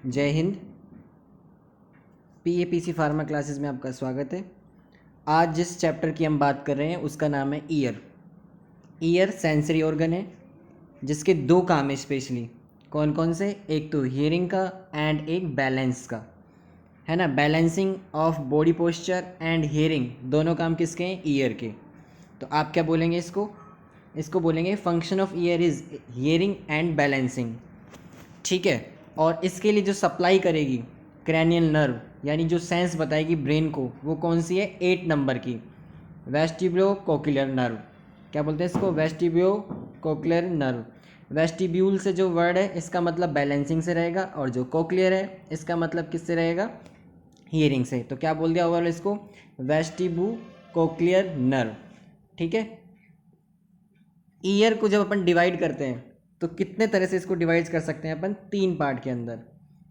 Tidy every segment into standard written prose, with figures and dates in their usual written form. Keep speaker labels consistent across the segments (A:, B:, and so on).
A: जय Hind. पीएपीसी pharma classes में आपका स्वागत है। आज जिस चैप्टर की हम बात कर रहे हैं उसका नाम है ईयर। ईयर सेंसरी ऑर्गन है जिसके दो काम है स्पेशली। कौन कौन से? एक तो हियरिंग का एंड एक बैलेंस का, है ना। Balancing of body posture and hearing दोनों काम किसके हैं? ईयर के। तो आप क्या बोलेंगे इसको? इसको बोलेंगे function of year is hearing and balancing, ठीक है। और इसके लिए जो सप्लाई करेगी क्रैनियल नर्व, यानी जो सेंस बताएगी ब्रेन को, वो कौन सी है? 8 नंबर की वेस्टिब्यूलो कोक्लियर नर्व। क्या बोलते हैं इसको? Vestibulo cochlear nerve. वेस्टिब्यूल से जो वर्ड है इसका मतलब बैलेंसिंग से रहेगा, और जो कोक्लियर है इसका मतलब किससे रहेगा? हियरिंग से। तो क्या बोल दिया ओवरऑल इसको? वेस्टिब्यू कोक्लियर नर्व, ठीक है। ईयर को जब अपन डिवाइड करते हैं तो कितने तरह से इसको डिवाइड कर सकते हैं अपन? 3 पार्ट के अंदर।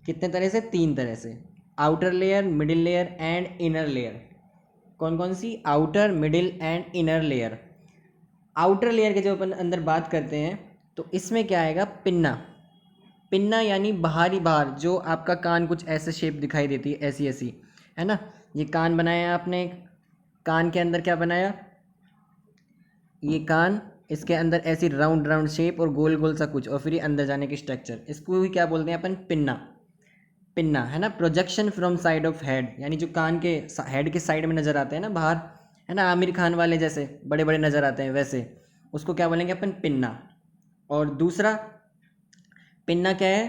A: कितने तरह से? 3 तरह से। Outer layer, middle layer and inner layer. कौन कौन सी? Outer, middle and inner layer. Outer layer के जब अपन अंदर बात करते हैं तो इसमें क्या आएगा? पिन्ना। पिन्ना यानी बाहरी बाहर, जो आपका कान कुछ ऐसे शेप दिखाई देती है, ऐसी ऐसी, है ना। ये कान बनाया आपने, कान के अंदर क्या बनाया? ये कान, इसके अंदर ऐसी राउंड राउंड शेप और गोल गोल सा कुछ, और फिर ये अंदर जाने की स्ट्रक्चर, इसको भी क्या बोलते हैं अपन? पिन्ना। पिन्ना, है ना। Projection from side of head, यानी जो कान के हेड के साइड में नज़र आते हैं ना बाहर, है ना, आमिर खान वाले जैसे बड़े बड़े नज़र आते हैं वैसे, उसको क्या बोलेंगे अपन? पिन्ना। और दूसरा पिन्ना क्या है?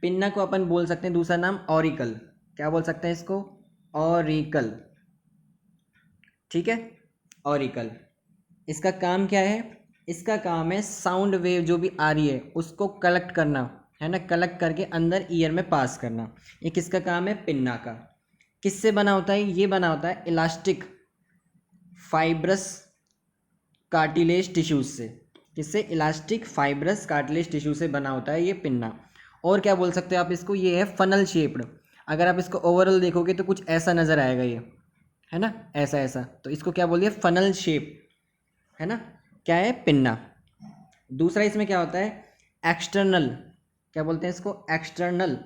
A: पिन्ना को अपन बोल सकते हैं दूसरा नाम ऑरिकल। क्या बोल सकते हैं इसको? ऑरिकल, ठीक है। ऑरिकल। इसका काम क्या है? इसका काम है साउंड वेव जो भी आ रही है उसको कलेक्ट करना, है ना, कलेक्ट करके अंदर ईयर में पास करना। ये किसका काम है? पिन्ना का। किससे बना होता है? ये बना होता है इलास्टिक फाइब्रस कार्टिलेज टिश्यूज से। किससे? इलास्टिक फाइब्रस कार्टिलेज टिश्यू से बना होता है ये पिन्ना। और क्या बोल सकते हो आप इसको? ये है फनल शेप्ड। अगर आप इसको ओवरऑल देखोगे तो कुछ ऐसा नज़र आएगा ये, है ना, ऐसा ऐसा। तो इसको क्या बोल दिया? फनल शेप, है ना। क्या है? पिन्ना। दूसरा इसमें क्या होता है? एक्सटर्नल। क्या बोलते हैं इसको? एक्सटर्नल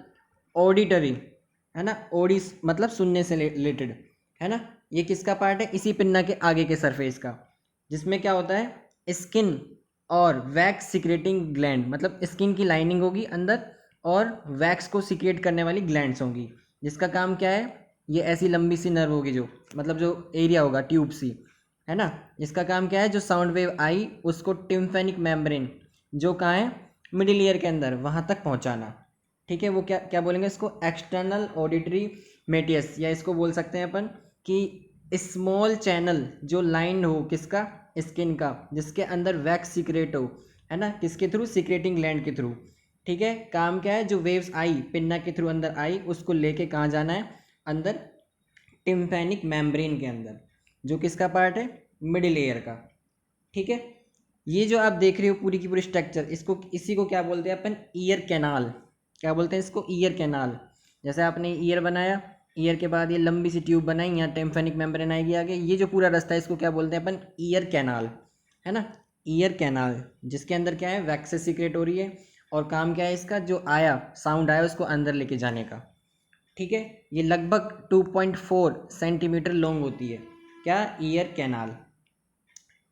A: ऑडिटरी, है ना। ओडी मतलब सुनने से रिलेटेड, है ना। ये किसका पार्ट है? इसी पिन्ना के आगे के सरफेस का, जिसमें क्या होता है? स्किन और वैक्स सिक्रेटिंग ग्लैंड, मतलब स्किन की लाइनिंग होगी अंदर और वैक्स को सिक्रेट करने वाली ग्लैंड्स होंगी, जिसका काम क्या है? ये ऐसी लंबी सी नर्व होगी, जो मतलब जो एरिया होगा ट्यूब सी, है ना। इसका काम क्या है? जो साउंड वेव आई उसको टिम्फेनिक मेम्ब्रेन, जो कहाँ है? मिडिल ईयर के अंदर, वहाँ तक पहुँचाना, ठीक है। वो क्या क्या बोलेंगे इसको? एक्सटर्नल ऑडिटरी मेटियस, या इसको बोल सकते हैं अपन कि स्मॉल चैनल जो लाइन हो किसका? स्किन का, जिसके अंदर वैक्स सीक्रेट हो, है ना, किसके थ्रू? सीक्रेटिंग ग्लैंड के थ्रू, ठीक है। काम क्या है? जो वेव्स आई पिन्ना के थ्रू अंदर आई, उसको लेके कहाँ जाना है? अंदर टिम्फेनिक मेम्ब्रेन के अंदर, जो किसका पार्ट है? मिडिल ईयर का, ठीक है। ये जो आप देख रहे हो पूरी की पूरी स्ट्रक्चर, इसको इसी को क्या बोलते हैं अपन? Ear canal. क्या बोलते हैं इसको? Ear canal. जैसे आपने ईयर बनाया, ईयर के बाद ये लंबी सी ट्यूब बनाई, यहाँ टेम्फेनिक मेम्ब्रेन आएगी आगे, ये जो पूरा रास्ता है इसको क्या बोलते हैं अपन? ईयर कैनाल, है ना। ईयर कैनाल, जिसके अंदर क्या है? वैक्स सीक्रेट हो रही है, और काम क्या है इसका? जो आया साउंड आया उसको अंदर लेके जाने का, ठीक है। ये लगभग 2.4 सेंटीमीटर लॉन्ग होती है। क्या? ईयर कैनाल,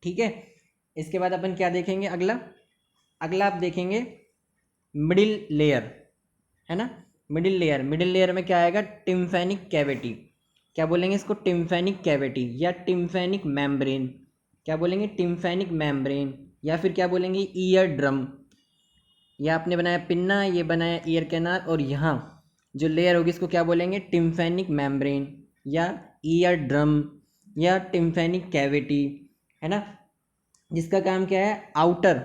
A: ठीक है। इसके बाद अपन क्या देखेंगे? अगला अगला आप देखेंगे मिडिल लेयर, है ना। मिडिल लेयर, मिडिल लेयर में क्या आएगा? टिम्फेनिक कैविटी। क्या बोलेंगे इसको? टिम्फेनिक कैविटी या टिम्फेनिक मेम्ब्रेन। क्या बोलेंगे? टिम्फेनिक मेम्ब्रेन, या फिर क्या बोलेंगे? Ear drum. ये आपने बनाया पिन्ना, ये बनाया ईयर कैनाल, और यहाँ जो लेयर होगी इसको क्या बोलेंगे? टिम्फेनिक मेम्ब्रेन या ईयर ड्रम या टिम्फेनिक कैविटी, है ना। जिसका काम क्या है? आउटर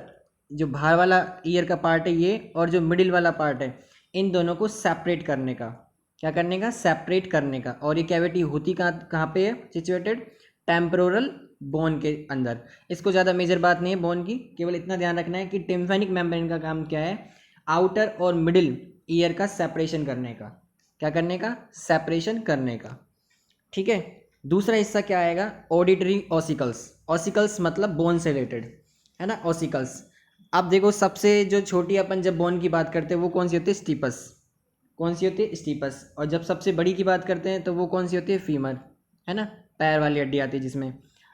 A: जो बाहर वाला ईयर का पार्ट है ये, और जो मिडिल वाला पार्ट है, इन दोनों को सेपरेट करने का। क्या करने का? सेपरेट करने का। और ये कैविटी होती कहाँ कहाँ पे है सिचुएटेड? टेम्पोरल बोन के अंदर। इसको ज़्यादा मेजर बात नहीं है बोन की, केवल इतना ध्यान रखना है कि टिम्फेनिक मेम्ब्रेन का काम क्या है? आउटर और मिडिल ईयर का सेपरेशन करने का। क्या करने का? सेपरेशन करने का, ठीक है। दूसरा हिस्सा क्या आएगा? Auditory ossicles. ऑसिकल्स मतलब बोन से रिलेटेड, है ना, ऑसिकल्स। अब देखो सबसे जो छोटी अपन जब बोन की बात करते हैं वो कौन सी होती है? स्टीपस, कौन सी होती है, स्टीपस। और जब सबसे बड़ी की बात करते हैं तो वो कौन सी होती है, फीमर, है ना, पैर वाली हड्डी आती है जिसमें।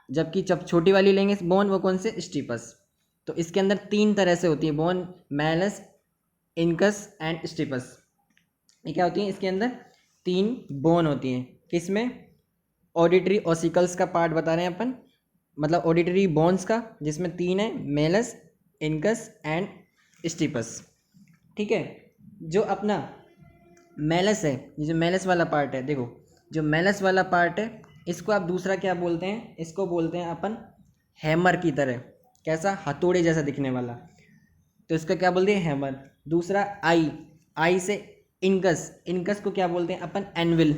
A: जबकि जब छोटी वाली लेंगे बोन, वो कौन से, स्टीपस। तो इसके अंदर 3 तरह से होती है बोन, मैलस, इनकस एंड स्टीपस। ये क्या होती है, इसके अंदर 3 बोन होती हैं। किसमें, ऑडिटरी ऑसिकल्स का पार्ट बता रहे हैं अपन, मतलब ऑडिटरी बोन्स का, जिसमें 3 है, मेलस, इनकस एंड स्टीपस। ठीक है। जो अपना मेलस है, ये जो मेलस वाला पार्ट है, देखो जो मेलस वाला पार्ट है, इसको आप दूसरा क्या बोलते हैं, इसको बोलते हैं अपन हैमर की तरह। कैसा, हथौड़े जैसा दिखने वाला, तो इसका क्या बोलते हैं, हैमर। दूसरा आई, आई से इनकस, इनकस को क्या बोलते हैं अपन, एनविल,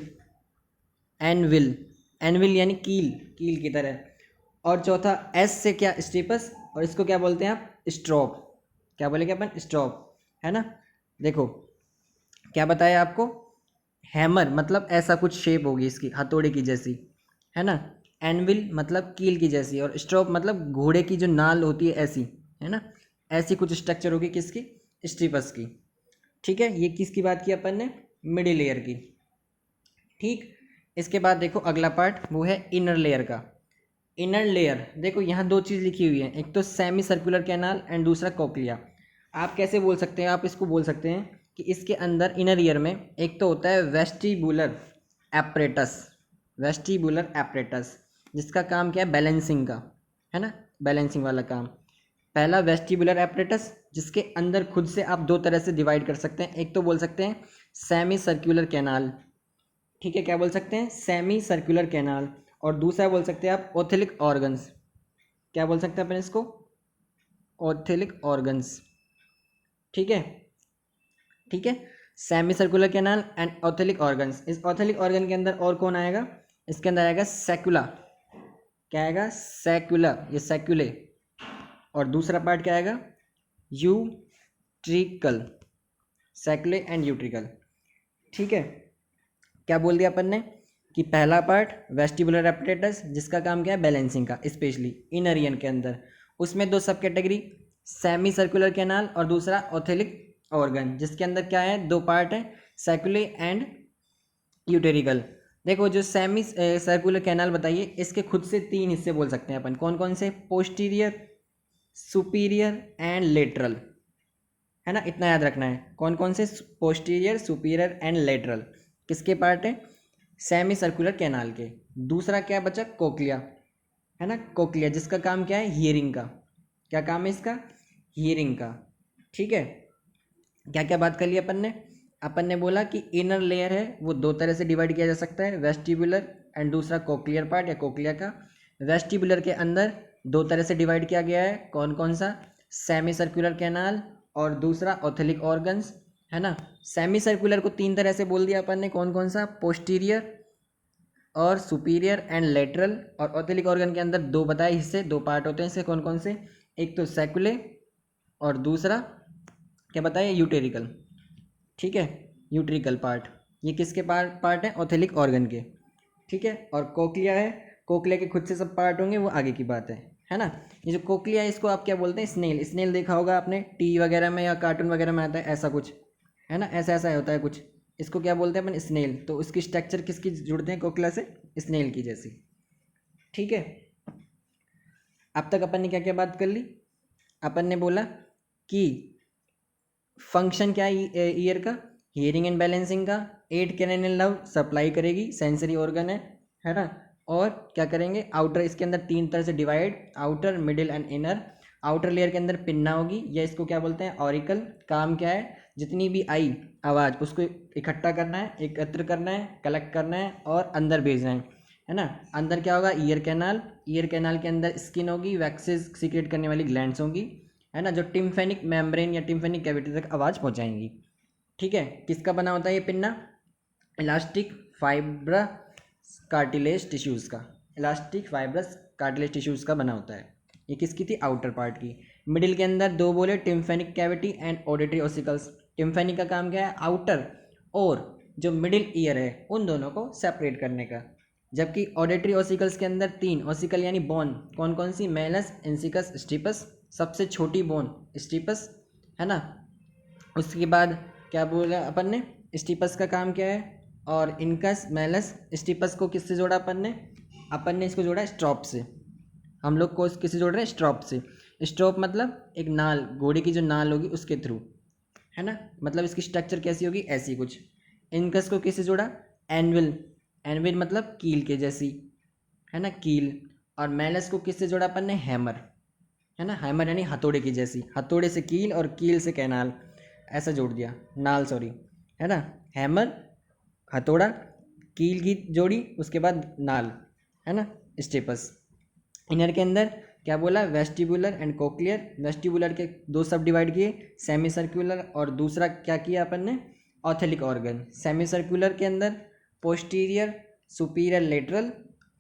A: एनविल, एनविल यानी कील, कील की तरह। और चौथा एस से क्या, स्टीपस, और इसको क्या बोलते हैं आप, स्ट्रॉप। क्या बोलेंगे अपन, स्ट्रॉप, है ना। देखो क्या बताया आपको, हैमर मतलब ऐसा कुछ शेप होगी इसकी, हथौड़े की जैसी, है ना। एनविल मतलब कील की जैसी, और स्ट्रॉप मतलब घोड़े की जो नाल होती है ऐसी, है ना, ऐसी कुछ स्ट्रक्चर होगी किसकी, स्टीपस की। ठीक है, ये किसकी बात की अपन ने, मिडिल लेयर की। ठीक, इसके बाद देखो अगला पार्ट, वो है इनर लेयर का। इनर लेयर, देखो यहाँ 2 चीज़ लिखी हुई है, एक तो सेमी सर्कुलर कैनाल एंड दूसरा कोक्लिया। आप कैसे बोल सकते हैं, आप इसको बोल सकते हैं कि इसके अंदर इनर ईयर में एक तो होता है वेस्टिबुलर एपरेटस, वेस्टिबुलर एपरेटस, जिसका काम क्या है, बैलेंसिंग का, है ना, बैलेंसिंग वाला काम। पहला वेस्टिबुलर एपरेटस, जिसके अंदर खुद से आप 2 तरह से डिवाइड कर सकते हैं, एक तो बोल सकते हैं सेमी सर्कुलर कैनाल, ठीक है, क्या बोल सकते हैं, सेमी सर्कुलर कैनाल। और दूसरा बोल सकते हैं आप ओथेलिक ऑर्गन्स। क्या बोल सकते हैं अपन इसको, ओथेलिक ऑर्गन्स। ठीक है, ठीक है, semi circular canal and otolithic organs. इस ऑर्थेलिक ऑर्गन के अंदर और कौन आएगा, इसके अंदर आएगा सैकुला। क्या आएगा, सैकुला, ये सैकुले। और दूसरा पार्ट क्या आएगा, यूट्रिकल, सैकुले एंड यूट्रिकल। ठीक है, क्या बोल दिया अपन ने कि पहला पार्ट वेस्टिबुलर एपरेटस, जिसका काम क्या है, बैलेंसिंग का, स्पेशली इनर ईयर के अंदर। उसमें 2 सब कैटेगरी, सेमी सर्कुलर कैनाल और दूसरा ऑर्थेलिक ऑर्गन, जिसके अंदर क्या है, 2 पार्ट है, सैकुले एंड यूटेरिकल। देखो जो सेमी सर्कुलर कैनाल बताइए, इसके खुद से 3 हिस्से बोल सकते हैं अपन, कौन कौन से, पोस्टीरियर, सुपीरियर एंड लेटरल, है ना, इतना याद रखना है। कौन कौन से, पोस्टीरियर, सुपीरियर एंड लेटरल, किसके पार्ट है, सेमी सर्कुलर कैनाल के। दूसरा क्या बचा, कोक्लिया, है ना, कोक्लिया, जिसका काम क्या है, हियरिंग का। क्या काम है इसका, हियरिंग का। ठीक है, क्या क्या बात कर ली अपन ने बोला कि इनर लेयर है वो 2 तरह से डिवाइड किया जा सकता है, वेस्टिबुलर एंड दूसरा कोक्लियर पार्ट या कोक्लिया का। वेस्टिबुलर के अंदर 2 तरह से डिवाइड किया गया है, कौन कौन सा, सेमी सर्कुलर कैनाल और दूसरा ऑर्थेलिक ऑर्गन्स, है ना। सेमी सर्कुलर को 3 तरह से बोल दिया अपन ने, कौन कौन सा, पोस्टीरियर और सुपीरियर एंड लेटरल। और ऑर्थेलिक ऑर्गन के अंदर 2 बताए हिस्से, 2 पार्ट होते हैं इसके, कौन कौन से, एक तो सैकुले और दूसरा क्या बताया, यूटेरिकल। ठीक है, यूट्रिकल पार्ट, ये किसके पार्ट है, ऑर्थेलिक ऑर्गन के। ठीक है, और कोक्लिया है, कोक्लिया के खुद से सब पार्ट होंगे, वो आगे की बात है ना। ये जो कोक्लिया है इसको आप क्या बोलते हैं, स्नेल। स्नेल देखा होगा आपने टी वगैरह में या कार्टून वगैरह में आता है ऐसा कुछ, है ना, ऐसा ऐसा होता है कुछ, इसको क्या बोलते हैं अपन, स्नेल। तो उसकी स्ट्रक्चर किसकी जुड़ते हैं, कोक्लिया से, स्नेल की जैसी। ठीक है, अब तक अपन ने क्या क्या बात कर ली, अपन ने बोला कि फंक्शन क्या है ईयर का, हियरिंग एंड बैलेंसिंग का, 8 कैनेल नर्व सप्लाई करेगी, सेंसरी ऑर्गन है ना। और क्या करेंगे, आउटर, इसके अंदर 3 तरह से divide, outer, middle and inner. Outer layer के अंदर पिन्ना होगी, या इसको क्या बोलते हैं, ऑरिकल। काम क्या है, जितनी भी आई आवाज़ उसको इकट्ठा करना है, एकत्र करना है, कलेक्ट करना है और अंदर भेजना है ना। अंदर क्या होगा, ईयर कैनाल, ईयर कैनाल के अंदर स्किन होगी, वैक्सेस सीक्रेट करने वाली ग्लैंड्स होंगी, है ना, जो टिम्फेनिक मेम्ब्रेन या टिम्फेनिक कैविटी तक आवाज़ पहुंचाएंगी। ठीक है, किसका बना होता है ये pinna, elastic fibrous cartilage tissues का, इलास्टिक फाइब्रस कार्टिलेज टिश्यूज़ का बना होता है। ये किसकी थी, आउटर पार्ट की। मिडिल के अंदर 2 बोले, टिम्फेनिक कैविटी एंड ऑडिटरी ऑसिकल्स। टिम्फेनिक का काम क्या है, आउटर और जो मिडिल ईयर है उन दोनों को सेपरेट करने का। जबकि ऑडिटरी ऑसिकल्स के अंदर 3 ऑसिकल यानी बोन, कौन कौन सी, मेलस, इंसिकस, स्टीपस, सबसे छोटी बोन स्टीपस, है ना। उसके बाद क्या बोला अपन ने, स्टीपस का काम क्या है, और इनकस मैलस। स्टीपस को किससे जोड़ा अपन ने इसको जोड़ा स्ट्रॉप से। हम लोग को किससे जोड़ रहे हैं, स्ट्रॉप से। स्ट्रॉप मतलब एक नाल, घोड़े की जो नाल होगी उसके थ्रू, है ना। मतलब इसकी स्ट्रक्चर कैसी होगी, ऐसी कुछ। इनकस को किससे जोड़ा, एनविल। एनविल मतलब कील के जैसी, है ना, कील। और मैलस को किससे जोड़ा अपन ने, हैमर, है ना। हैमर यानी हथौड़े की जैसी, हथौड़े से कील और कील से कैनाल, ऐसा जोड़ दिया, नाल सॉरी, है ना। हैमर, हथौड़ा, कील की जोड़ी, उसके बाद नाल, है ना, स्टेपस। इनर के अंदर क्या बोला, वेस्टिबुलर एंड कोक्लियर। वेस्टिबुलर के दो सब डिवाइड किए, सेमी सर्कुलर और दूसरा क्या किया अपन ने, ऑथेलिक ऑर्गन। सेमी सर्कुलर के अंदर पोस्टीरियर, सुपीरियर, लेटरल,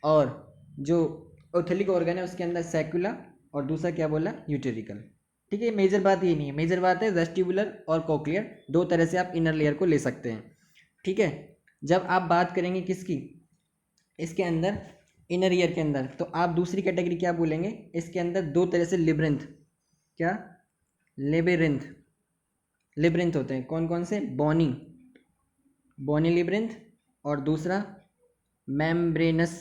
A: और जो ऑथेलिक ऑर्गन है उसके अंदर सैकुला, और दूसरा क्या बोला, यूटेरिकल। ठीक है, मेजर बात ये नहीं है, मेजर बात है वेस्टिबुलर और कोक्लियर, दो तरह से आप इनर लेयर को ले सकते हैं। ठीक है, जब आप बात करेंगे किसकी, इसके अंदर इनर ईयर के अंदर, तो आप दूसरी कैटेगरी क्या बोलेंगे, इसके अंदर दो तरह से लिब्रिंथ, क्या, लेबेरिंथ, लिब्रिंथ होते हैं। कौन कौन से, बोनी, बोनी लिब्रिंथ, और दूसरा membranous,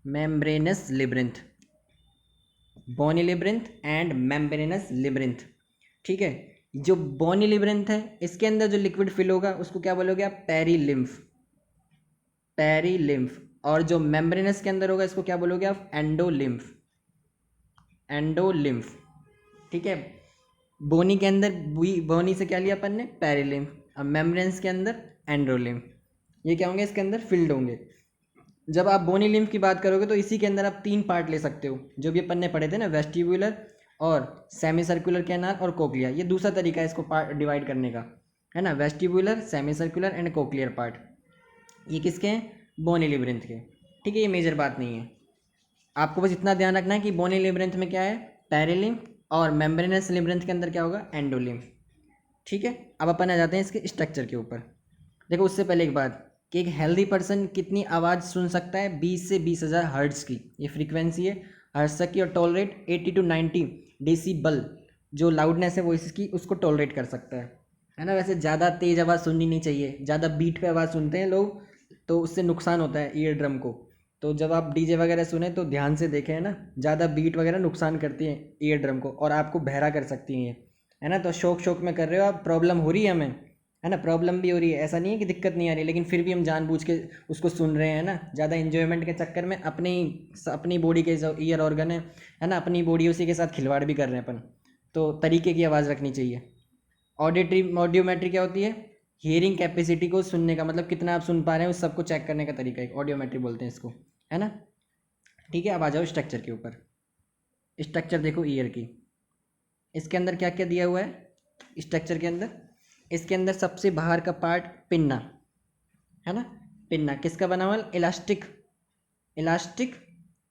A: membranous labyrinth. Bony labyrinth and membranous labyrinth. ठीक है, जो बोनी लिब्रिंथ है इसके अंदर जो लिक्विड फिल होगा उसको क्या बोलोगे आप, पेरीलिम्फ, पेरीलिम्फ। और जो मेम्ब्रेनस के अंदर होगा इसको क्या बोलोगे आप, एंडोलिम्फ, एंडोलिम्फ। ठीक है, बोनी के अंदर, बोनी से क्या लिया अपन ने, पेरीलिम्फ, और मेम्ब्रेन्स के अंदर एंडोलिम्फ। ये क्या होंगे, इसके अंदर फिल्ड होंगे। जब आप बोनी लिम्फ की बात करोगे तो इसी के अंदर आप तीन पार्ट ले सकते हो, जो भी अपन ने पढ़े थे ना, वेस्टिबुलर और सेमी सर्कुलर कैनाल और कोक्लिया। ये दूसरा तरीका है इसको पार्ट डिवाइड करने का, है ना, vestibular, semi circular and cochlear part. ये किसके हैं, बोनी लिब्रिंथ के। ठीक है, ये मेजर बात नहीं है, आपको बस इतना ध्यान रखना है कि बोनी लिब्रिंथ में क्या है, पेरिलिम्फ, और मेम्ब्रेनस लिब्रिंथ के अंदर क्या होगा, एंडोलिम्फ। ठीक है, अब अपन आ जाते हैं इसके स्ट्रक्चर के ऊपर। देखो उससे पहले एक बात, कि एक हेल्दी पर्सन कितनी आवाज़ सुन सकता है, 20 से 20,000 हर्ट्ज़ की ये फ्रीक्वेंसी है हर्ट्ज़ तक की, और टॉलरेट 80 to 90 डेसिबल, जो लाउडनेस है वॉइस की, उसको टॉलरेट कर सकता है ना। वैसे ज़्यादा तेज़ आवाज़ सुननी नहीं चाहिए, ज़्यादा बीट पे आवाज़ सुनते हैं लोग, तो उससे नुकसान होता है ईयर ड्रम को। तो जब आप डीजे वगैरह सुने तो ध्यान से देखें, है ना, ज़्यादा बीट वगैरह नुकसान करती है ईयर ड्रम को, और आपको बहरा कर सकती हैं, है ना। तो शौक शौक में कर रहे हो आप, प्रॉब्लम हो रही है हमें, है ना, प्रॉब्लम भी हो रही है, ऐसा नहीं है कि दिक्कत नहीं आ रही, लेकिन फिर भी हम जानबूझ के उसको सुन रहे हैं ना, ज़्यादा इन्जॉयमेंट के चक्कर में अपनी बॉडी के जो ईयर ऑर्गन है ना, अपनी बॉडी उसी के साथ खिलवाड़ भी कर रहे हैं अपन। तो तरीके की आवाज़ रखनी चाहिए। ऑडिटरी ऑडियोमेट्री क्या होती है, हियरिंग कैपेसिटी को, सुनने का मतलब कितना आप सुन पा रहे हैं उस सबको चेक करने का तरीका है, ऑडियोमेट्री बोलते हैं इसको, है ना। ठीक है, अब आ जाओ स्ट्रक्चर के ऊपर। स्ट्रक्चर देखो ईयर की, इसके अंदर क्या क्या दिया हुआ है स्ट्रक्चर के अंदर। इसके अंदर सबसे बाहर का पार्ट पिन्ना, है ना। पिन्ना किसका बना हुआ है, elastic, elastic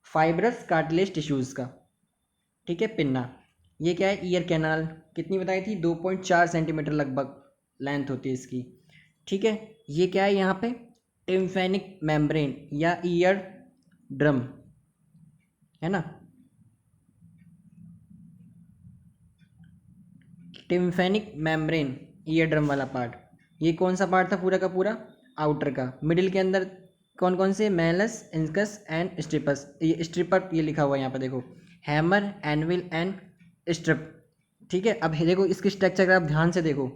A: fibrous cartilage tissues का। ठीक है, पिन्ना। ये क्या है, ईयर कैनाल, कितनी बताई थी, 2.4 सेंटीमीटर लगभग लेंथ होती है इसकी। ठीक है, ये क्या है यहाँ पे, टिम्फेनिक मेम्ब्रेन या ईयर ड्रम, है ना। टिम्फेनिक मेम्ब्रेन, ईयर ड्रम वाला पार्ट। ये कौन सा पार्ट था पूरा का पूरा, आउटर का। मिडिल के अंदर कौन कौन से, मैलस, इंस्कस एंड स्ट्रिपस। ये स्ट्रिपर ये लिखा हुआ है यहाँ पे देखो, हैमर, एनविल एंड स्ट्रिप। ठीक है, अब देखो इसकी स्ट्रक्चर अगर आप ध्यान से देखो,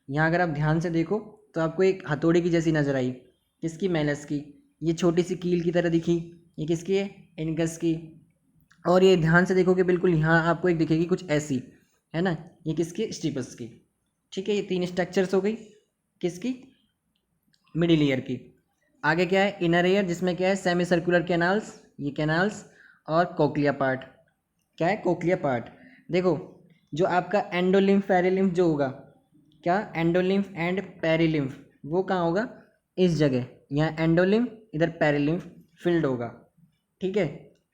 A: यहाँ अगर आप ध्यान से देखो तो आपको एक हथौड़े की जैसी नजर आई, किसकी, मैलस की। ये छोटी सी कील की तरह दिखी, ये किसकी है, इनकस की। और ये ध्यान से देखोगे बिल्कुल यहाँ आपको एक दिखेगी कुछ ऐसी, है ना, ये किसकी, स्ट्रिपस की। ठीक है, ये तीन स्ट्रक्चर्स हो गई किसकी, मिडिल ईयर की। आगे क्या है, इनर ईयर, जिसमें क्या है, सेमी सर्कुलर कैनाल्स, ये कैनाल्स, और कोक्लिया पार्ट। क्या है, कोक्लिया पार्ट। देखो जो आपका एंडोलिम्फ पेरिलिम्फ जो होगा, क्या, एंडोलिम्फ एंड पेरिलिम्फ, वो कहाँ होगा, इस जगह, यहाँ एंडोलिम्फ, इधर पेरिलिम्फ फील्ड होगा। ठीक है,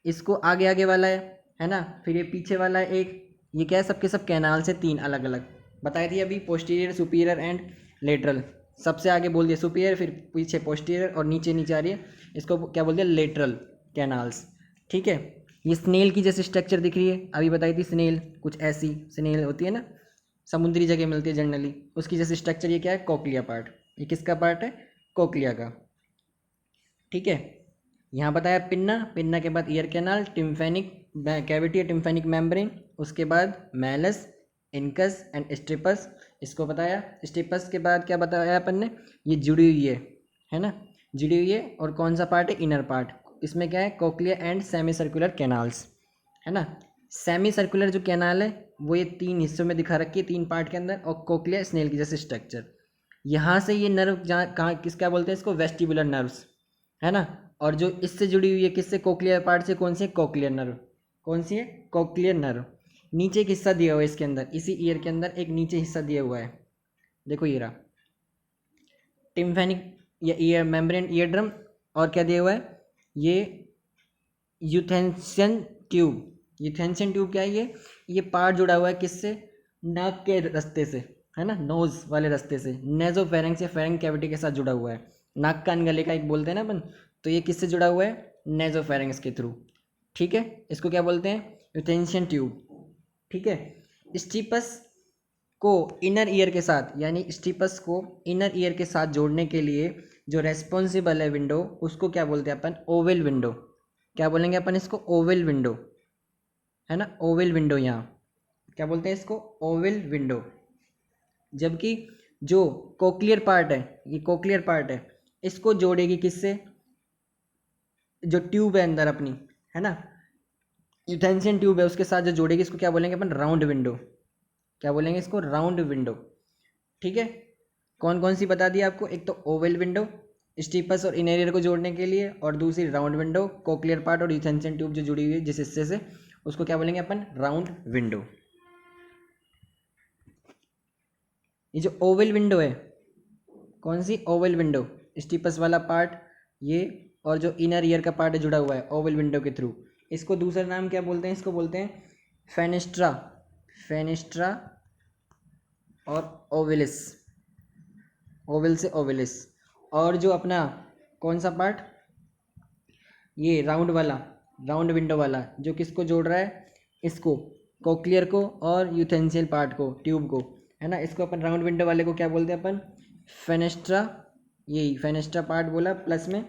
A: इसको आगे आगे वाला है ना, फिर ये पीछे वाला है एक, ये क्या है, सबके सब कैनाल से तीन अलग अलग बताई थी अभी, पोस्टीरियर, सुपीरियर एंड लेटरल। सबसे आगे बोल दिया सुपीरियर, फिर पीछे पोस्टीरियर, और नीचे नीचे आ रही है, इसको क्या बोल दिया, लेटरल कैनाल्स। ठीक है, ये स्नेल की जैसे स्ट्रक्चर दिख रही है, अभी बताई थी स्नेल, कुछ ऐसी स्नेल होती है ना, समुद्री जगह मिलती है जनरली, उसकी जैसे स्ट्रक्चर ये क्या है, कोक्लिया पार्ट। ये किसका पार्ट है, कोक्लिया का। ठीक है, यहाँ बताया पिन्ना, पिन्ना के बाद ईयर कैनाल, टिम्फेनिक कैविटी या टिम्फेनिक मेम्ब्रेन, उसके बाद मैलस, इनकस एंड स्ट्रिपस, इसको बताया। स्ट्रिपस के बाद क्या बताया अपन ने, ये जुड़ी हुई है ना, जुड़ी हुई है। और कौन सा पार्ट है, इनर पार्ट। इसमें क्या है, cochlea and semi circular canals, है ना। सेमी सर्कुलर जो कैनाल है वो ये 3 हिस्सों में दिखा रखी है, 3 पार्ट के अंदर। और कोक्लिया स्नेल की जैसे स्ट्रक्चर, यहाँ से ये नर्व जहाँ कहाँ किस क्या बोलते हैं इसको, वेस्टिबुलर नर्व्स, है ना। और जो इससे जुड़ी हुई है किससे, कोक्लियर पार्ट से, कौन सी है, कोक्लियर नर्व। कौन सी है, कोक्लियर नर्व। नीचे एक हिस्सा दिया हुआ है इसके अंदर, इसी ईयर के अंदर एक नीचे हिस्सा दिया हुआ है, देखो ये रहा, टिम्फेनिक या ईयर मेम्ब्रेन ईयर ड्रम। और क्या दिया हुआ है, ये यूथेंसियन ट्यूब। यूथेंसियन ट्यूब क्या है, ये पार्ट जुड़ा हुआ है किससे, नाक के रास्ते से, है ना, नोज वाले रास्ते से, नेजोफेरेंक्स या फेरेंक कैविटी के साथ जुड़ा हुआ है। नाक कान गले का एक बोलते हैं ना अपन, तो ये किससे जुड़ा हुआ है, नेजोफेरेंक्स के थ्रू। ठीक है, इसको क्या बोलते हैं, यूथेंसियन ट्यूब। ठीक है, स्टीपस को इनर ईयर के साथ, यानी स्टीपस को इनर ईयर के साथ जोड़ने के लिए जो रेस्पॉन्सिबल है विंडो, उसको क्या बोलते हैं अपन, ओवल विंडो। क्या बोलेंगे अपन इसको, ओवल विंडो, है ना, ओवल विंडो। यहाँ क्या बोलते हैं इसको, ओवल विंडो। जबकि जो कोक्लियर पार्ट है, ये कोक्लियर पार्ट है, इसको जोड़ेगी किससे, जो ट्यूब है अंदर अपनी, है ना, यूथेंसियन ट्यूब है, उसके साथ जो जोड़ेगी इसको क्या बोलेंगे अपन, राउंड विंडो। क्या बोलेंगे इसको, राउंड विंडो। ठीक है, कौन कौन सी बता दी आपको, एक तो ओवल विंडो स्टीपस और इनर ईयर को जोड़ने के लिए, और दूसरी राउंड विंडो कोक्लियर पार्ट और यूथेंसियन ट्यूब जो जुड़ी हुई है जिस हिस्से से, उसको क्या बोलेंगे अपन, राउंड विंडो। ये जो ओवल विंडो है, कौन सी, ओवल विंडो, स्टीपस वाला पार्ट ये, और जो इनर ईयर का पार्ट है जुड़ा हुआ है ओवल विंडो के थ्रू, इसको दूसरा नाम क्या बोलते हैं, इसको बोलते हैं फेनेस्ट्रा। फेनेस्ट्रा और ओवलिस, ओवल से ओवलिस। और जो अपना कौन सा पार्ट, ये राउंड वाला, राउंड विंडो वाला, जो किसको जोड़ रहा है, इसको कोक्लियर को और यूथेंसियल पार्ट को, ट्यूब को, है ना, इसको अपन राउंड विंडो वाले को क्या बोलते हैं अपन, फेनेस्ट्रा। यही फेनेस्ट्रा पार्ट बोला, प्लस में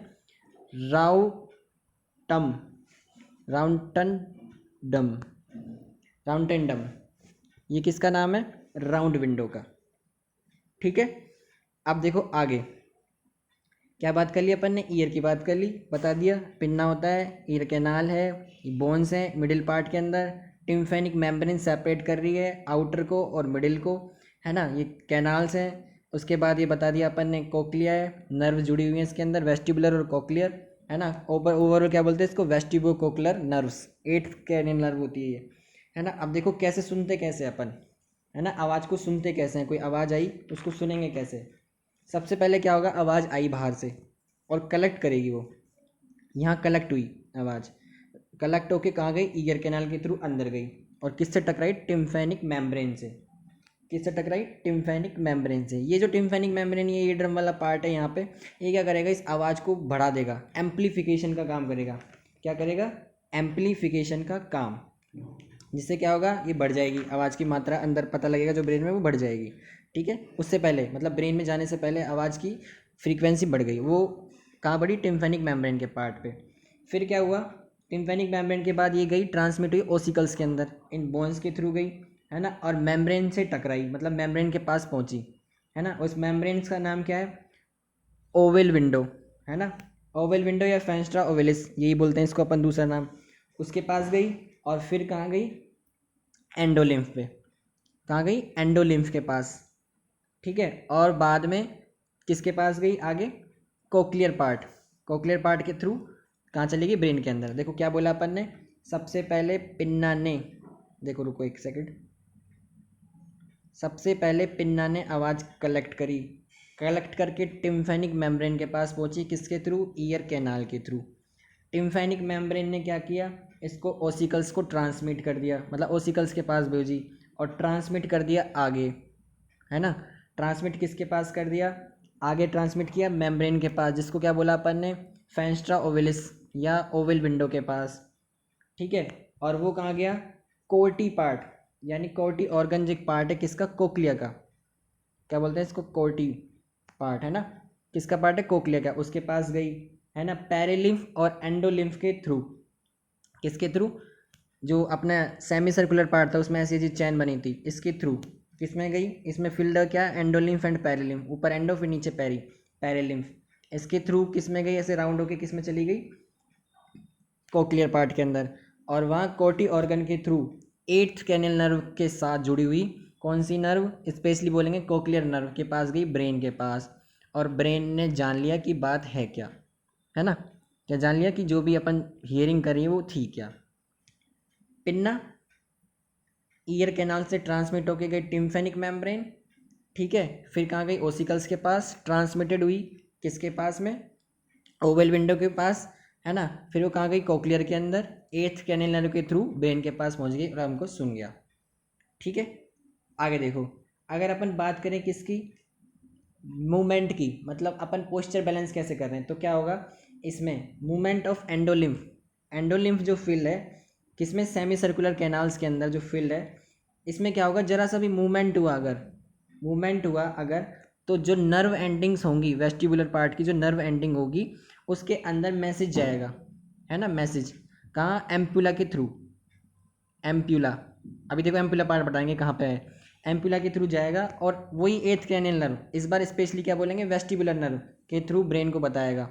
A: राउटम, राउंटन डम, राउंटन डम, ये किसका नाम है, राउंड विंडो का। ठीक है, अब देखो आगे क्या बात कर ली अपन ने, ईयर की बात कर ली, बता दिया पिन्ना होता है, ईयर कैनाल है, बोन्स है मिडिल पार्ट के अंदर, टिम्फेनिक मेम्ब्रेन सेपरेट कर रही है आउटर को और मिडिल को, है ना, ये कैनाल्स हैं। उसके बाद ये बता दिया अपन ने, कोक्लिया है, नर्व जुड़ी हुई है इसके अंदर, वेस्टिबुलर और कोक्लियर, है ना। ओवरऑल क्या बोलते हैं इसको, वेस्टिबो कोक्लर नर्व्स, 8 कैनियल नर्व होती है ये, है ना। अब देखो कैसे सुनते कैसे अपन, है ना, आवाज़ को सुनते कैसे हैं, कोई आवाज़ आई तो उसको सुनेंगे कैसे। सबसे पहले क्या होगा, आवाज़ आई बाहर से और कलेक्ट करेगी वो, यहाँ कलेक्ट हुई आवाज़, कलेक्ट होके कहाँ गई, ईयर कैनाल के थ्रू अंदर गई, और किससे टकराई, टिम्फेनिक मेम्ब्रेन से। किससे टकराई, टिम्फेनिक मेम्ब्रेन से। ये जो टिम्फेनिक मेम्ब्रेन, ये ड्रम वाला पार्ट है यहाँ पे, ये क्या करेगा, इस आवाज़ को बढ़ा देगा, एम्पलीफिकेशन का काम करेगा। क्या करेगा, एम्पलीफिकेशन का काम, जिससे क्या होगा, ये बढ़ जाएगी आवाज़ की मात्रा, अंदर पता लगेगा जो ब्रेन में, वो बढ़ जाएगी। ठीक है, उससे पहले मतलब ब्रेन में जाने से पहले आवाज़ की फ्रीक्वेंसी बढ़ गई, वो कहाँ बढ़ी, टिम्फेनिक मेम्ब्रेन के पार्ट पे। फिर क्या हुआ, टिम्फेनिक मेम्ब्रेन के बाद ये गई, ट्रांसमिट हुई ओसिकल्स के अंदर, इन बोन्स के थ्रू गई, है ना, और मेम्ब्रेन से टकराई, मतलब मेम्ब्रेन के पास पहुंची, है ना। उस मेम्ब्रेन का नाम क्या है, ओवल विंडो, है ना, ओवल विंडो या फेनेस्ट्रा ओवलिस, यही बोलते हैं इसको अपन दूसरा नाम। उसके पास गई और फिर कहाँ गई, एंडोलिम्फ पे, कहाँ गई, एंडोलिम्फ के पास। ठीक है, और बाद में किसके पास गई आगे, कोक्लियर पार्ट, कोक्लियर पार्ट के थ्रू कहाँ चलेगी, ब्रेन के अंदर। देखो क्या बोला अपन ने, सबसे पहले पिन्ना ने, देखो रुको एक सेकंड, सबसे पहले पिन्ना ने आवाज़ कलेक्ट करी, कलेक्ट करके टिम्फेनिक मेम्ब्रेन के पास पहुंची, किसके थ्रू, ईयर कैनाल के थ्रू। टिम्फेनिक मेम्ब्रेन ने क्या किया, इसको ओसिकल्स को ट्रांसमिट कर दिया, मतलब ओसिकल्स के पास भेजी और ट्रांसमिट कर दिया आगे, है ना। ट्रांसमिट किसके पास कर दिया, आगे ट्रांसमिट किया मेम्ब्रेन के पास, जिसको क्या बोला अपन ने, फेनेस्ट्रा ओवलिस या ओवल विंडो के पास। ठीक है, और वो कहाँ गया, कोर्टी पार्ट, यानी कोर्टी ऑर्गन जो एक पार्ट है किसका, कोक्लिया का, क्या बोलते हैं इसको, कोर्टी पार्ट है ना, किसका पार्ट है, कोक्लिया का, उसके पास गई है ना, पेरिलिम्फ और एंडोलिम्फ के थ्रू, किसके थ्रू, जो अपना सेमी सर्कुलर पार्ट था उसमें ऐसी ऐसी चैन बनी थी, इसके थ्रू किसमें गई, इसमें फिल्ड क्या, एंडोलिम्फ एंड पेरिलिम्फ, ऊपर एंडो फिर नीचे पेरिलिम्फ, इसके थ्रू किसमें गई, ऐसे राउंड होके किसमें चली गई, कोक्लियर पार्ट के अंदर, और वहाँ कोर्टी ऑर्गन के थ्रू एट्थ कैनल नर्व के साथ जुड़ी हुई, कौन सी नर्व, स्पेशली बोलेंगे कोक्लियर नर्व के पास गई, ब्रेन के पास, और ब्रेन ने जान लिया कि बात है क्या, है ना, क्या जान लिया कि जो भी अपन हियरिंग कर रही है वो थी क्या। पिन्ना ईयर कैनाल से ट्रांसमिट होके गई टिम्फेनिक मेम्ब्रेन, ठीक है, फिर कहाँ गई, ओसिकल्स के पास ट्रांसमिटेड हुई, किसके पास में, ओवल विंडो के पास, है ना, फिर वो कहाँ गई, कोक्लियर के अंदर, एट्थ कैनल नर्व के थ्रू ब्रेन के पास पहुँच गई और हमको सुन गया, ठीक है। आगे देखो, अगर अपन बात करें किसकी, मूवमेंट की, मतलब अपन पोस्चर बैलेंस कैसे कर रहे हैं, तो क्या होगा, इसमें मूवमेंट ऑफ एंडोलिम्फ, एंडोलिम्फ जो फील्ड है किसमें, सेमी सर्कुलर कैनाल्स के अंदर जो फील्ड है, इसमें क्या होगा, जरा सा भी मूवमेंट हुआ अगर, मूवमेंट हुआ अगर, तो जो नर्व एंडिंग्स होंगी, वेस्टिबुलर पार्ट की जो नर्व एंडिंग होगी उसके अंदर मैसेज जाएगा, है ना, मैसेज कहाँ, एम्पुला के थ्रू, एम्पुला, अभी देखो एम्पुला पार्ट बताएंगे कहाँ पे है, एम्पुला के थ्रू जाएगा, और वही एथ क्रैनियल नर्व, इस बार स्पेशली क्या बोलेंगे, वेस्टिबुलर नर्व के थ्रू ब्रेन को बताएगा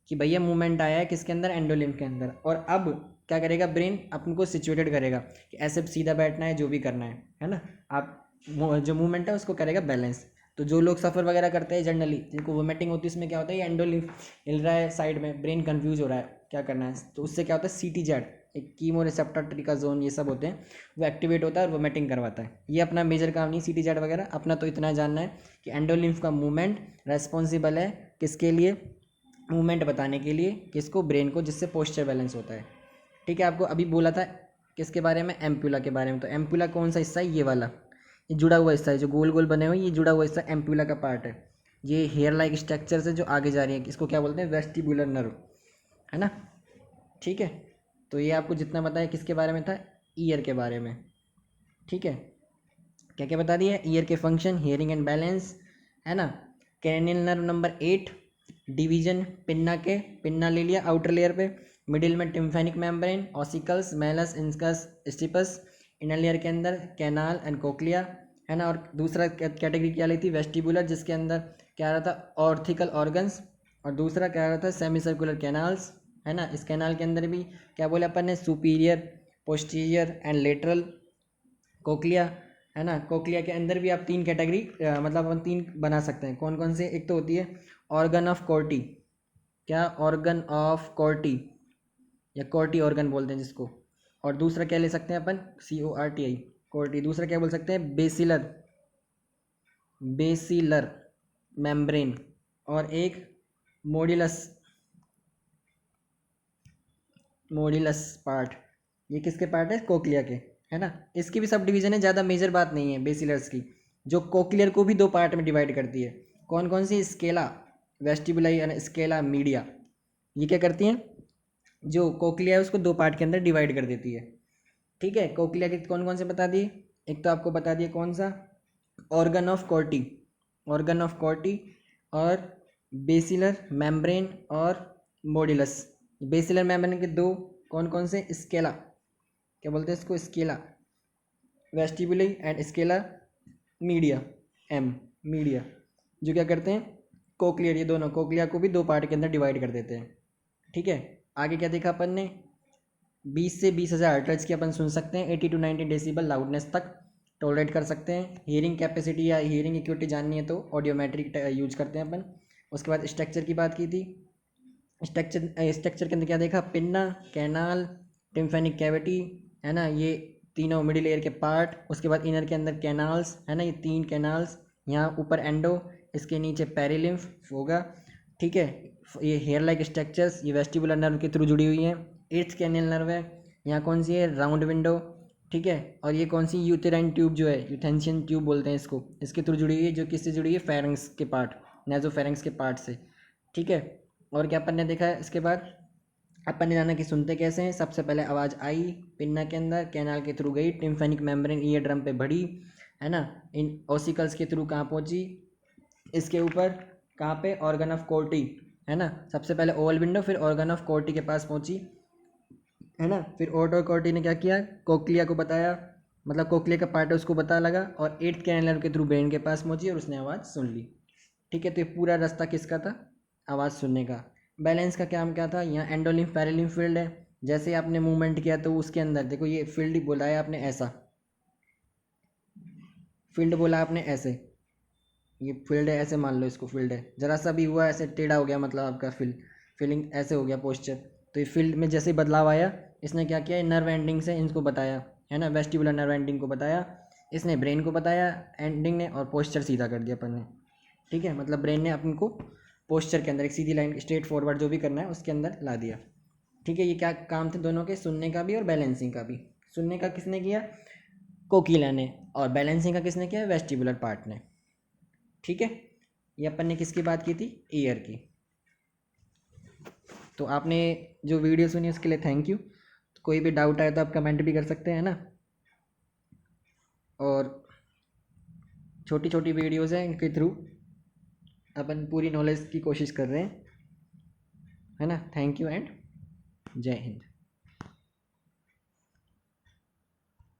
A: कि भैया मूवमेंट आया है किसके अंदर, एंडोलिम्फ के अंदर, और अब क्या करेगा, ब्रेन अपन को सिचुएटेड करेगा कि ऐसे सीधा बैठना है, जो भी करना है ना, आप जो मूवमेंट है उसको करेगा बैलेंस। तो जो लोग सफ़र वगैरह करते हैं जनरली, जिनको वोमिटिंग होती है, उसमें क्या होता है, ये एंडोलिम्फ हिल रहा है साइड में, ब्रेन कंफ्यूज हो रहा है क्या करना है, तो उससे क्या होता है, सीटी जेड, एक कीमो रिसेप्टर ट्रिकाजोन, ये सब होते हैं, वो एक्टिवेट होता है और वोमिटिंग करवाता है। ये अपना मेजर काम नहीं सीटी जेड वगैरह, अपना तो इतना जानना है कि एंडोलिम्फ का मूवमेंट रेस्पॉन्सिबल है किसके लिए, मूवमेंट बताने के लिए, किसको, ब्रेन को, जिससे पोस्चर बैलेंस होता है, ठीक है। आपको अभी बोला था किसके बारे में, एम्पुला के बारे में, तो एम्पुला कौन सा हिस्सा है, ये वाला, ये जुड़ा हुआ हिस्सा है, जो गोल गोल बने हुए, ये जुड़ा हुआ हिस्सा एम्पुला का पार्ट है, ये हेयर लाइक स्ट्रक्चर से जो आगे जा रही है, इसको क्या बोलते हैं, वेस्टिबुलर नर्व, है ना, ठीक है। तो ये आपको जितना बताया किसके बारे में था, ईयर के बारे में, ठीक है। क्या क्या बता दिया, ईयर के फंक्शन, हियरिंग एंड बैलेंस, है ना, cranial nerve number 8, division pinna के, पिन्ना ले लिया आउटर लेयर पे, मिडिल में tympanic membrane, ossicles, malleus, incus, stapes, inner layer के अंदर कैनाल एंड कोक्लिया, है ना, और दूसरा कैटेगरी क्या ली थी, वेस्टिबुलर, जिसके अंदर क्या आ रहा था, ऑर्थिकल ऑर्गन्स, और दूसरा क्या आ रहा था, सेमी सर्कुलर कैनाल्स, है ना, इस कैनाल के अंदर भी क्या बोले अपन ने, superior, posterior and lateral cochlea, है ना, कोक्लिया के अंदर भी आप तीन कैटेगरी, मतलब अपन तीन बना सकते हैं, कौन कौन से, एक तो होती है ऑर्गन ऑफ कोर्टी, क्या, ऑर्गन ऑफ कोर्टी या कोर्टी ऑर्गन बोलते हैं जिसको, और दूसरा क्या ले सकते हैं अपन, CORTI कोर्टी, दूसरा क्या बोल सकते हैं, बेसिलर, बेसिलर मेम्ब्रेन, और एक मोडिलस, मोडिलस पार्ट, ये किसके पार्ट है, कोक्लिया के, है ना, इसकी भी सब डिवीजन है, ज़्यादा मेजर बात नहीं है बेसिलर्स की, जो कोक्लियर को भी दो पार्ट में डिवाइड करती है, कौन कौन सी, स्केला वेस्टिबुलाई और स्केला मीडिया, ये क्या करती हैं, जो कोक्लिया है उसको दो पार्ट के अंदर डिवाइड कर देती है, ठीक है। कोक्लिया के कौन कौन से बता दिए, एक तो आपको बता दिए कौन सा, organ of Corti, organ of Corti, और बेसिलर मेम्ब्रेन और मोडिलस, बेसिलर मेम्ब्रेन के दो, कौन कौन से, स्केला, क्या बोलते हैं इसको, scala vestibuli and scala media, media, जो क्या करते हैं, कोक्लियर, ये दोनों कोक्लिया को भी दो पार्ट के अंदर डिवाइड कर देते हैं, ठीक है। आगे क्या देखा अपन ने, 20 से 20,000 हर्ट्ज की अपन सुन सकते हैं, 80 to 90 डेसिबल लाउडनेस तक टॉलरेट कर सकते हैं। हियरिंग कैपेसिटी या हियरिंग एक्यूटी जाननी है तो ऑडियोमेट्रिक यूज करते हैं अपन। उसके बाद स्ट्रक्चर की बात की थी, स्ट्रक्चर के अंदर क्या देखा, पिन्ना, कैनाल, टिम्फेनिक कैविटी, है ना, ये तीनों मिडिल एयर के पार्ट। उसके बाद इनर के अंदर कैनाल्स, है ना, ये तीन कैनाल्स, यहाँ ऊपर एंडो, इसके नीचे पेरिलिम्फ होगा, ठीक है। ये हेयर लाइक स्ट्रक्चर्स, ये वेस्टिबुलर नर्व के थ्रू जुड़ी हुई हैं। एट्थ कैनियल नर्व है, यहाँ कौन सी है, राउंड विंडो, ठीक है। और ये कौन सी, यूटेराइन ट्यूब जो है, यूथेंशियन ट्यूब बोलते हैं इसको, इसके थ्रू जुड़ी हुई है, जो किससे जुड़ी है, फेरेंक्स के पार्ट, नेजोफेरेंक्स के पार्ट से, ठीक है। और क्या अपन ने देखा है इसके बाद, अपन ने जाना कि सुनते कैसे हैं। सबसे पहले आवाज़ आई पिन्ना के अंदर, कैनाल के थ्रू गई, टिम्फेनिक मेम्ब्रेन ईयर ड्रम पे बढ़ी, है ना, इन ऑसिकल्स के थ्रू कहाँ पहुंची, इसके ऊपर, कहाँ पे, ऑर्गन ऑफ कोर्टी, है ना, सबसे पहले ओवल विंडो, फिर ऑर्गन ऑफ कोर्टी के पास पहुंची, है ना, फिर ओटो कोर्टी ने क्या किया, कोक्लिया को बताया, मतलब कोक्लिया का पार्ट है उसको पता लगा, और 8th कैनल के थ्रू ब्रेन के पास पहुंची और उसने आवाज़ सुन ली। ठीक है, तो ये पूरा रास्ता किसका था, आवाज़ सुनने का। बैलेंस का काम क्या था, यहाँ एंडोलिम्फ पैरालिम्फ फील्ड है, जैसे ही आपने मूवमेंट किया तो उसके अंदर देखो ये फील्ड बोला है आपने ऐसा, फील्ड बोला आपने ऐसे, ये फील्ड है ऐसे मान लो इसको फील्ड है, जरा सा भी हुआ ऐसे टेढ़ा हो गया मतलब आपका फीलिंग ऐसे हो गया पोस्चर, तो ये फील्ड में जैसे ही बदलाव आया इसने क्या किया, नर्व एंडिंग से इनको बताया, है ना, वेस्टिबुलर नर्व एंडिंग को बताया, इसने ब्रेन को बताया एंडिंग ने, और पोस्चर सीधा कर दिया अपन ने। ठीक है, मतलब ब्रेन ने अपन को पोस्चर के अंदर एक सीधी लाइन स्ट्रेट फॉरवर्ड जो भी करना है उसके अंदर ला दिया। ठीक है, ये क्या काम थे दोनों के, सुनने का भी और बैलेंसिंग का भी। सुनने का किसने किया, कोकिला ने, और बैलेंसिंग का किसने किया, वेस्टिबुलर पार्ट ने। ठीक है, ये अपन ने किसकी बात की थी, ईयर की। तो आपने जो वीडियो सुनी उसके लिए थैंक यू। कोई भी डाउट आए तो आप कमेंट भी कर सकते हैं ना, और छोटी छोटी वीडियोज़ हैं इनके थ्रू अपन पूरी नॉलेज की कोशिश कर रहे हैं, है ना। थैंक यू एंड जय हिंद।